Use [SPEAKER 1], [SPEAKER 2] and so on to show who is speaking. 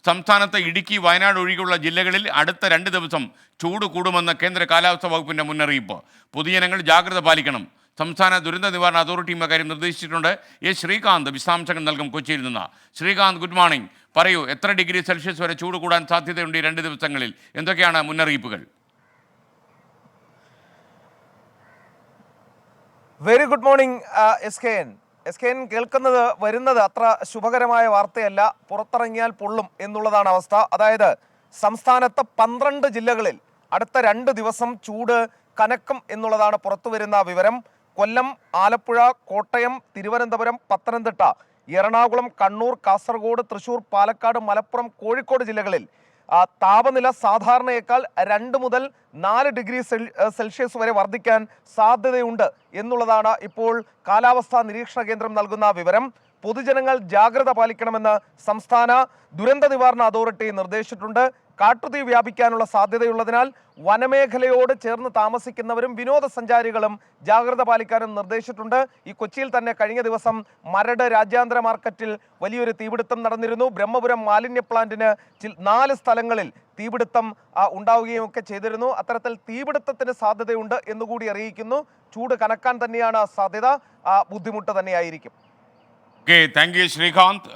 [SPEAKER 1] സംസ്ഥാനത്ത് ഇടുക്കി, വയനാട് ഒഴികെയുള്ള ജില്ലകളിൽ അടുത്ത 2 ദിവസം ചൂട് കൂടുമെന്ന് കേന്ദ്ര കാലാവസ്ഥാ വകുപ്പിൻ്റെ മുന്നറിയിപ്പ്. പൊതുജനങ്ങൾ ജാഗ്രത പാലിക്കണം. സംസ്ഥാന ദുരന്ത നിവാരണ അതോറിറ്റിയും അക്കാര്യം നിർദ്ദേശിച്ചിട്ടുണ്ട്. ശ്രീകാന്ത് വിശദാംശങ്ങൾ നൽകും കൊച്ചിയിൽ നിന്ന്. Srikanth, good morning. പറയൂ, എത്ര ഡിഗ്രി സെൽഷ്യസ് വരെ ചൂട് കൂടാൻ സാധ്യതയുണ്ട് ഈ 2 ദിവസങ്ങളിൽ? എന്തൊക്കെയാണ് മുന്നറിയിപ്പുകൾ?
[SPEAKER 2] Very good morning S K N കേൾക്കുന്നത് വരുന്നത് അത്ര ശുഭകരമായ വാർത്തയല്ല. പുറത്തിറങ്ങിയാൽ പൊള്ളും എന്നുള്ളതാണ് അവസ്ഥ. അതായത് സംസ്ഥാനത്ത് 12 ജില്ലകളിൽ അടുത്ത 2 ദിവസം ചൂട് കനക്കും എന്നുള്ളതാണ് പുറത്തു വരുന്ന വിവരം. കൊല്ലം, ആലപ്പുഴ, കോട്ടയം, തിരുവനന്തപുരം, പത്തനംതിട്ട, എറണാകുളം, കണ്ണൂർ, കാസർഗോഡ്, തൃശൂർ, പാലക്കാട്, മലപ്പുറം, കോഴിക്കോട് ജില്ലകളിൽ താപനില സാധാരണയേക്കാൾ 2 മുതൽ 4 ഡിഗ്രി സെൽഷ്യസ് വരെ വർദ്ധിക്കാൻ സാധ്യതയുണ്ട് എന്നുള്ളതാണ് ഇപ്പോൾ കാലാവസ്ഥാ നിരീക്ഷണ കേന്ദ്രം നൽകുന്ന വിവരം. പൊതുജനങ്ങൾ ജാഗ്രത പാലിക്കണമെന്ന് സംസ്ഥാന ദുരന്ത നിവാരണ അതോറിറ്റി നിർദ്ദേശിച്ചിട്ടുണ്ട്. കാട്ടുതീ വ്യാപിക്കാനുള്ള സാധ്യതയുള്ളതിനാൽ വനമേഖലയോട് ചേർന്ന് താമസിക്കുന്നവരും വിനോദസഞ്ചാരികളും ജാഗ്രത പാലിക്കാനും നിർദ്ദേശിച്ചിട്ടുണ്ട്. ഈ കൊച്ചിയിൽ തന്നെ കഴിഞ്ഞ ദിവസം മരട് രാജ്യാന്തര മാർക്കറ്റിൽ വലിയൊരു തീപിടുത്തം നടന്നിരുന്നു. ബ്രഹ്മപുരം മാലിന്യ പ്ലാന്റിന് 4 സ്ഥലങ്ങളിൽ തീപിടുത്തം ഉണ്ടാവുകയും ഒക്കെ ചെയ്തിരുന്നു. അത്തരത്തിൽ തീപിടുത്തത്തിന് സാധ്യതയുണ്ട് എന്നുകൂടി അറിയിക്കുന്നു. ചൂട് കനക്കാൻ തന്നെയാണ് സാധ്യത. ബുദ്ധിമുട്ട് തന്നെയായിരിക്കും.
[SPEAKER 1] Thank you Srikanth.